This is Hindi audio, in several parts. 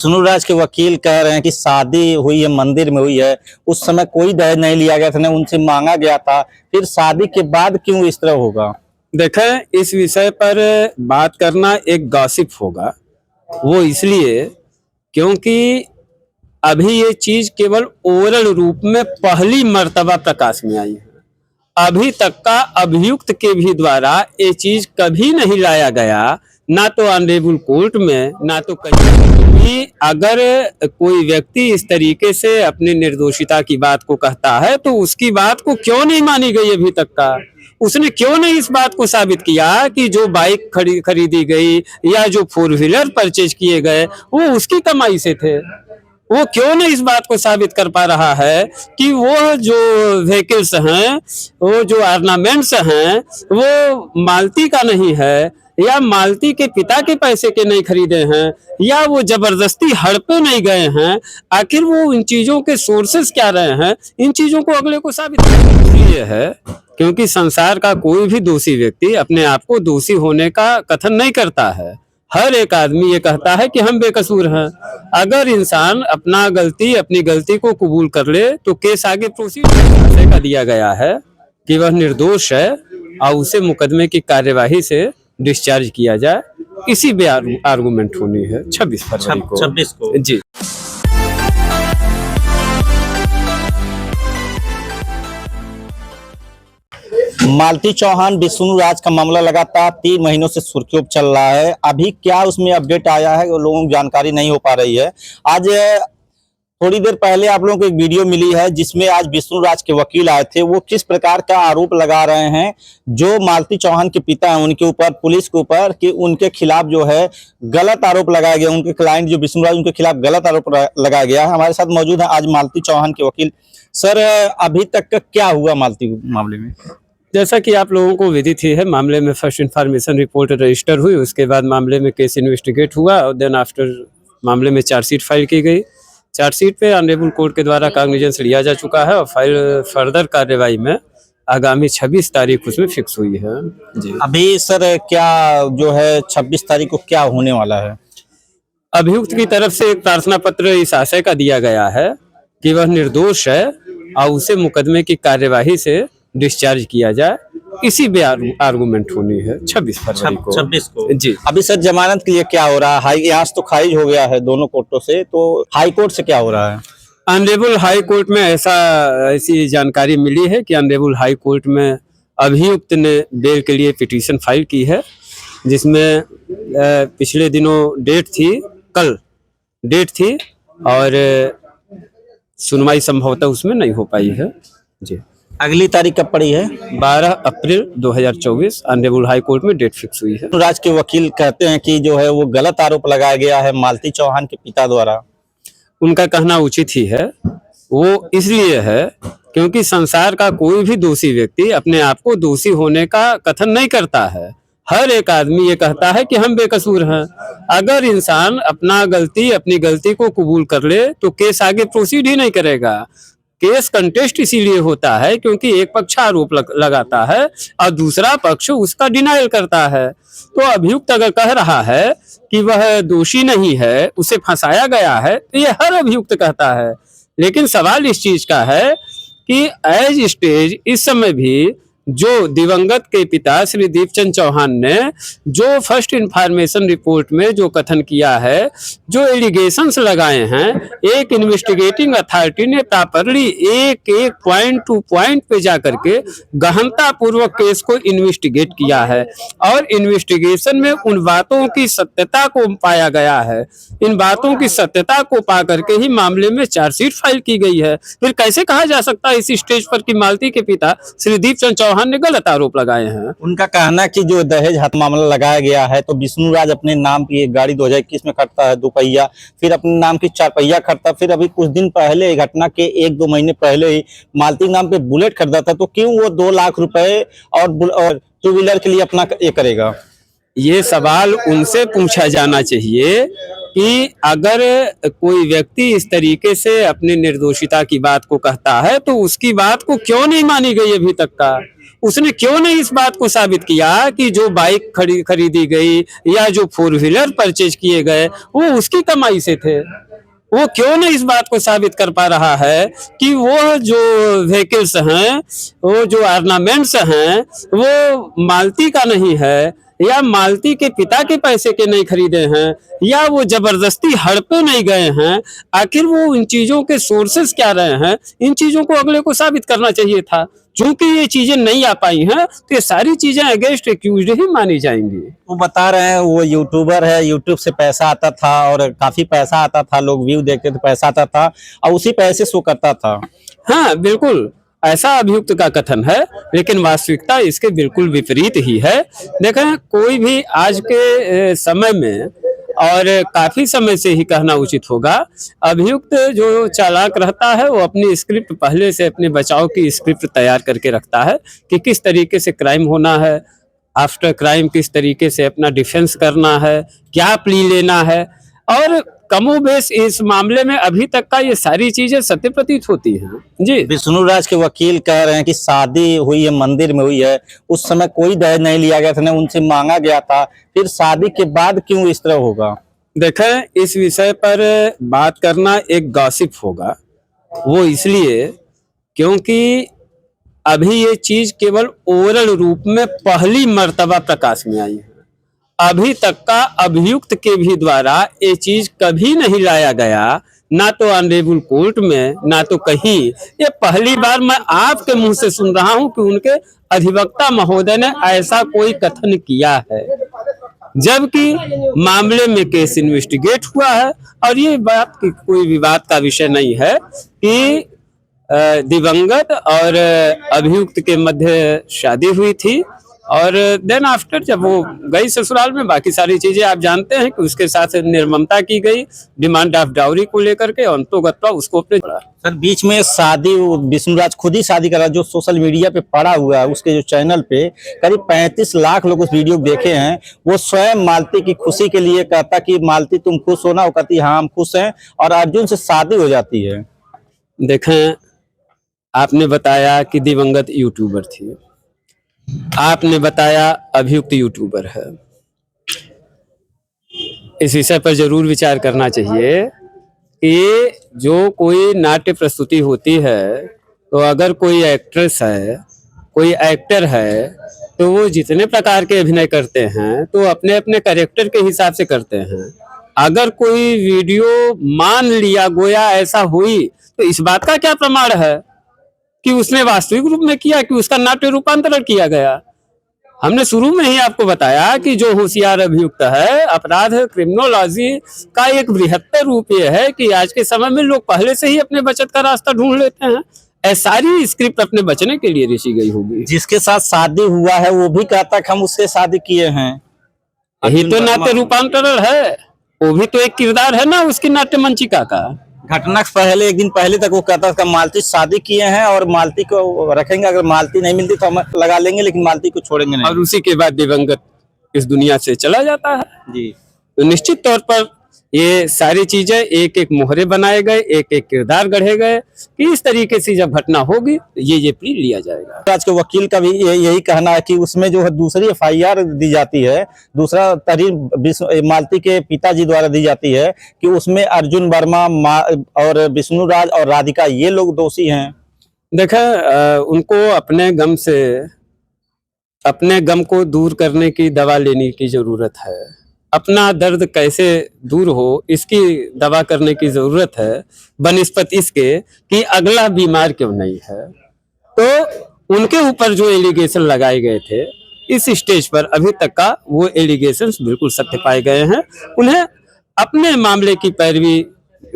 सुनूराज के वकील कह रहे हैं कि शादी हुई है, मंदिर में हुई है, उस समय कोई दहेज नहीं लिया गया था, न उनसे मांगा गया था, फिर शादी के बाद क्यों इस तरह होगा। देखें, इस विषय पर बात करना एक गॉसिप होगा। वो इसलिए क्योंकि अभी ये चीज केवल ओरल रूप में पहली मर्तबा प्रकाश में आई है। अभी तक का अभियुक्त के भी द्वारा ये चीज कभी नहीं लाया गया, ना तो ऑनरेबल कोर्ट में, ना तो कहीं। अगर कोई व्यक्ति इस तरीके से अपनी निर्दोषिता की बात को कहता है तो उसकी बात को क्यों नहीं मानी गई अभी तक का। उसने क्यों नहीं इस बात को साबित किया कि जो बाइक खरीदी गई या जो 4 व्हीलर परचेज किए गए वो उसकी कमाई से थे। वो क्यों नहीं इस बात को साबित कर पा रहा है कि वो जो व्हीकल्स हैं, वो जो ऑर्नामेंट्स हैं, वो मालती का नहीं है, या मालती के पिता के पैसे के नहीं खरीदे हैं, या वो जबरदस्ती हड़पे नहीं गए हैं। आखिर वो इन चीजों के सोर्सेस क्या रहे हैं, इन चीजों को अगले को साबित इसलिए है क्योंकि संसार का कोई भी दोषी व्यक्ति अपने आप को दोषी होने का कथन नहीं करता है। हर एक आदमी ये कहता है कि हम बेकसूर हैं। अगर इंसान अपनी गलती को कबूल कर ले तो केस आगे प्रोसीड का दिया गया है कि वह निर्दोष है और उसे मुकदमे की कार्यवाही से डिस्चार्ज किया जाए। इसी पे आर्गुमेंट होनी है 26 फरवरी को। 26 को जी। मालती चौहान विष्णुराज का मामला लगातार 3 महीनों से सुर्खियों पर चल रहा है। अभी क्या उसमें अपडेट आया है वो लोगों को जानकारी नहीं हो पा रही है। आज थोड़ी देर पहले आप लोगों को एक वीडियो मिली है जिसमें आज विष्णुराज के वकील आए थे। वो किस प्रकार का आरोप लगा रहे हैं जो मालती चौहान के पिता हैं उनके ऊपर, पुलिस के ऊपर, कि उनके खिलाफ जो है गलत आरोप लगाया गया। उनके क्लाइंट जो विष्णुराज, उनके खिलाफ गलत आरोप लगाया गया है। हमारे साथ मौजूद है आज मालती चौहान के वकील। सर, अभी तक का क्या हुआ मालती मामले में? जैसा कि आप लोगों को विदित ही है, मामले में फर्स्ट इन्फॉर्मेशन रिपोर्ट रजिस्टर हुई, उसके बाद मामले में केस इन्वेस्टिगेट हुआ और देन आफ्टर मामले में चार्जशीट फाइल की गई। चार्जशीट पे ऑनरेबल कोर्ट के द्वारा कॉग्निजेंस लिया जा चुका है और फाइल फर्दर कार्यवाही में आगामी 26 तारीख उसमें फिक्स हुई है। जी। अभी सर क्या जो है 26 तारीख को क्या होने वाला है? अभियुक्त की तरफ से एक प्रार्थना पत्र इस आशय का दिया गया है कि वह निर्दोष है और उसे मुकदमे की कार्यवाही से डिस्चार्ज किया जाए। इसी पे आर्गुमेंट होनी है 26 फरवरी को। 26 को जी। अभी सर जमानत के लिए क्या हो रहा है? यहाँ तो खारिज हो गया है दोनों कोर्टों से, तो हाई कोर्ट से क्या हो रहा है? ऑनरेबल हाई कोर्ट में ऐसी जानकारी मिली है कि ऑनरेबल हाई कोर्ट में अभियुक्त ने बेल के लिए पिटीशन फाइल की है, जिसमें पिछले दिनों कल डेट थी और सुनवाई संभवतः उसमें नहीं हो पाई है। जी। अगली तारीख कब पड़ी है? 12 अप्रैल 2024 ऑनरेबल हाई कोर्ट में डेट फिक्स हुई है। राज के वकील कहते हैं कि जो है वो गलत आरोप लगाया गया है मालती चौहान के पिता द्वारा। उनका कहना उचित ही है। वो इसलिए है क्योंकि संसार का कोई भी दोषी व्यक्ति अपने आप को दोषी होने का कथन नहीं करता है। हर एक आदमी ये कहता है कि हम बेकसूर हैं। अगर इंसान अपनी गलती को कबूल कर ले तो केस आगे प्रोसीड ही नहीं करेगा। केस कंटेस्ट इसीलिए होता है क्योंकि एक पक्ष आरोप लगाता है और दूसरा पक्ष उसका डिनायल करता है। तो अभियुक्त अगर कह रहा है कि वह दोषी नहीं है, उसे फंसाया गया है, तो ये हर अभियुक्त कहता है। लेकिन सवाल इस चीज का है कि एज स्टेज इस समय भी जो दिवंगत के पिता श्री दीपचंद चौहान ने जो फर्स्ट इन्फॉर्मेशन रिपोर्ट में जो कथन किया है, जो एलिगेशंस लगाए हैं, एक इन्वेस्टिगेटिंग अथॉरिटी ने प्रॉपरली एक पॉइंट टू पॉइंट पे जाकर के गहनता पूर्वक केस को इन्वेस्टिगेट किया है और इन्वेस्टिगेशन में उन बातों की सत्यता को पाया गया है। इन बातों की सत्यता को पा करके ही मामले में चार्जशीट फाइल की गई है। फिर कैसे कहा जा सकता है इस स्टेज पर कि मालती के पिता श्री दीपचंद चौहान ने गलत आरोप लगाए हैं? उनका कहना कि जो दहेज हत्या मामला लगाया गया है तो विष्णुराज अपने नाम की एक गाड़ी 2021 में खरीदता है 2 पहिया, फिर अपने नाम की 4 पहिया खरीदता, फिर अभी कुछ दिन पहले घटना के 1-2 महीने पहले ही मालती नाम पे बुलेट खरीदा था। तो क्यों वो 2 लाख रुपए और 2 व्हीलर के लिए अपना ये करेगा? ये सवाल उनसे पूछा जाना चाहिए कि अगर कोई व्यक्ति इस तरीके से अपनी निर्दोषिता की बात को कहता है तो उसकी बात को क्यों नहीं मानी गई अभी तक का। उसने क्यों नहीं इस बात को साबित किया कि जो बाइक खरीदी गई या जो फोर व्हीलर परचेज किए गए वो उसकी कमाई से थे। वो क्यों नहीं इस बात को साबित कर पा रहा है कि वो जो व्हीकल्स हैं, वो जो ऑर्नामेंट्स हैं, वो मालती का नहीं है, या मालती के पिता के पैसे के नहीं खरीदे हैं, या वो जबरदस्ती हड़पे नहीं गए हैं। आखिर वो इन चीजों के सोर्सेस क्या रहे हैं, इन चीजों को अगले को साबित करना चाहिए था। चूंकि ये चीजें नहीं आ पाई हैं तो ये सारी चीजें अगेंस्ट एक्यूज्ड ही मानी जाएंगी। वो बता रहे हैं वो यूट्यूबर है, यूट्यूब से पैसा आता था और काफी पैसा आता था, लोग व्यू देखते थे, पैसा आता था और उसी पैसे शो करता था। हाँ बिल्कुल, ऐसा अभियुक्त का कथन है, लेकिन वास्तविकता इसके बिल्कुल विपरीत ही है। देखें, कोई भी आज के समय में, और काफी समय से ही कहना उचित होगा, अभियुक्त जो चालाक रहता है वो अपनी स्क्रिप्ट पहले से, अपने बचाव की स्क्रिप्ट तैयार करके रखता है कि किस तरीके से क्राइम होना है, आफ्टर क्राइम किस तरीके से अपना डिफेंस करना है, क्या प्ली लेना है। और कमोबेश इस मामले में अभी तक का ये सारी चीजें सत्य प्रतीत होती हैं। जी, विष्णु राज के वकील कह रहे हैं कि शादी हुई है, मंदिर में हुई है, उस समय कोई दहेज नहीं लिया गया था, न उनसे मांगा गया था, फिर शादी के बाद क्यों इस तरह होगा? देखें, इस विषय पर बात करना एक गॉसिप होगा। वो इसलिए क्योंकि अभी ये चीज केवल ओरल रूप में पहली मर्तबा प्रकाश में आई है। अभी तक का अभियुक्त के भी द्वारा ये चीज कभी नहीं लाया गया, ना तो ऑनरेबल कोर्ट में, ना तो कहीं। ये पहली बार मैं आपके मुंह से सुन रहा हूं कि उनके अधिवक्ता महोदय ने ऐसा कोई कथन किया है, जबकि मामले में केस इन्वेस्टिगेट हुआ है। और ये बात की कोई विवाद का विषय नहीं है कि दिवंगत और अभियुक्त के मध्य शादी हुई थी, और देन आफ्टर जब वो गई ससुराल में, बाकी सारी चीजें आप जानते हैं कि उसके साथ निर्ममता की गई, डिमांड ऑफ डाउरी को लेकर के, अंतोगत्वा उसको अपने। सर बीच में शादी, विष्णु राज खुद ही शादी करा, जो सोशल मीडिया पे पड़ा हुआ है, उसके जो चैनल पे करीब 35 लाख लोग उस वीडियो देखे हैं। वो स्वयं मालती की खुशी के लिए कहता कि मालती तुम खुश हो ना, वो कहती हाँ हम खुश हैं, और अर्जुन से शादी हो जाती है। देखें, आपने बताया कि दिवंगत यूट्यूबर थी, आपने बताया अभियुक्त यूट्यूबर है। इस विषय पर जरूर विचार करना चाहिए कि जो कोई नाट्य प्रस्तुति होती है, तो अगर कोई एक्ट्रेस है, कोई एक्टर है, तो वो जितने प्रकार के अभिनय करते हैं तो अपने अपने कैरेक्टर के हिसाब से करते हैं। अगर कोई वीडियो मान लिया गोया ऐसा हुई, तो इस बात का क्या प्रमाण है कि उसने वास्तविक रूप में किया, कि उसका नाट्य रूपांतरण किया गया? हमने शुरू में ही आपको बताया कि जो होशियार अभियुक्त है, अपराध क्रिमिनोलॉजी का एक बृहत्तर रूप ये है कि आज के समय में लोग पहले से ही अपने बचत का रास्ता ढूंढ लेते हैं। सारी स्क्रिप्ट अपने बचने के लिए रची गई होगी। जिसके साथ शादी हुआ है वो भी कहता कि हम उससे शादी किए हैं। यही तो नाट्य रूपांतरण है, वो भी तो एक किरदार है ना उसकी नाट्य मंचिका का। घटना से पहले, एक दिन पहले तक वो कहता था मालती शादी किए हैं और मालती को रखेंगे, अगर मालती नहीं मिलती तो हम लगा लेंगे, लेकिन मालती को छोड़ेंगे नहीं। और उसी के बाद दिवंगत इस दुनिया से चला जाता है। जी, तो निश्चित तौर पर ये सारी चीजें एक एक मोहरे बनाए गए, एक एक किरदार गढ़े गए कि इस तरीके से जब घटना होगी तो ये प्ली लिया जाएगा। आज के वकील का भी यही कहना है कि उसमें जो है दूसरी FIR दी जाती है, दूसरा तहरीर मालती के पिताजी द्वारा दी जाती है कि उसमें अर्जुन वर्मा और विष्णु राज और राधिका ये लोग दोषी हैं। देखा, उनको अपने गम को दूर करने की दवा लेने की जरूरत है। अपना दर्द कैसे दूर हो इसकी दवा करने की जरूरत है, बनिस्पत इसके कि अगला बीमार क्यों नहीं है। तो उनके ऊपर जो एलिगेशन लगाए गए थे इस स्टेज पर, अभी तक का वो एलिगेशंस बिल्कुल सत्य पाए गए हैं। उन्हें अपने मामले की पैरवी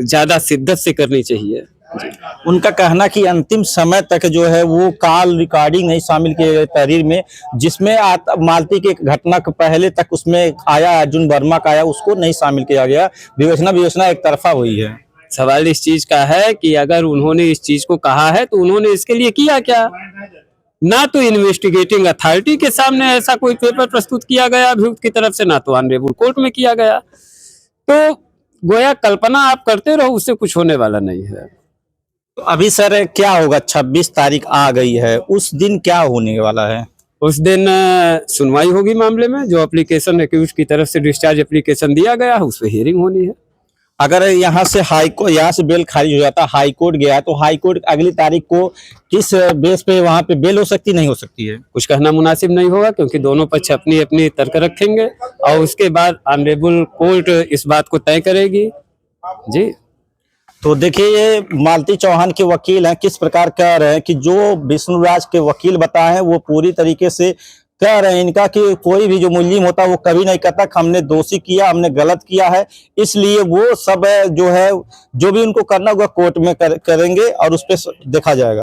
ज्यादा शिद्दत से करनी चाहिए। उनका कहना कि अंतिम समय तक जो है वो कॉल रिकॉर्डिंग नहीं शामिल किए गए तहरीर में, जिसमें मालती के घटना के पहले तक उसमें आया, अर्जुन वर्मा का आया, उसको नहीं शामिल किया गया। विवेचना एक तरफा हुई है। सवाल इस चीज का है कि अगर उन्होंने इस चीज को कहा है तो उन्होंने इसके लिए किया क्या? ना तो इन्वेस्टिगेटिंग अथॉरिटी के सामने ऐसा कोई पेपर प्रस्तुत किया गया अभियुक्त की तरफ से, ना तो ऑनरेबल कोर्ट में किया गया। तो गोया कल्पना आप करते रहो, उससे कुछ होने वाला नहीं है। तो अभी सर क्या होगा, 26 तारीख आ गई है, उस दिन क्या होने वाला है? उस दिन सुनवाई होगी मामले में। जो एप्लीकेशन एक्यूज की तरफ से डिस्चार्ज एप्लीकेशन दिया गया है उस पर हियरिंग होनी है। अगर यहाँ से यहाँ से बेल खारिज हो जाता, हाई कोर्ट गया, तो हाई कोर्ट अगली तारीख को किस बेस पे वहां पे बेल हो सकती, नहीं हो सकती है? कुछ कहना मुनासिब नहीं होगा, क्योंकि दोनों पक्ष अपनी अपनी तर्क रखेंगे और उसके बाद ऑनरेबल कोर्ट इस बात को तय करेगी जी। तो देखिए, ये मालती चौहान के वकील हैं, किस प्रकार कह रहे हैं कि जो विष्णुराज के वकील बताए हैं वो पूरी तरीके से कह रहे हैं इनका कि कोई भी जो मुल्जिम होता है वो कभी नहीं कहता कि हमने दोषी किया, हमने गलत किया है, इसलिए वो सब जो है जो भी उनको करना होगा कोर्ट में करेंगे और उस पर देखा जाएगा।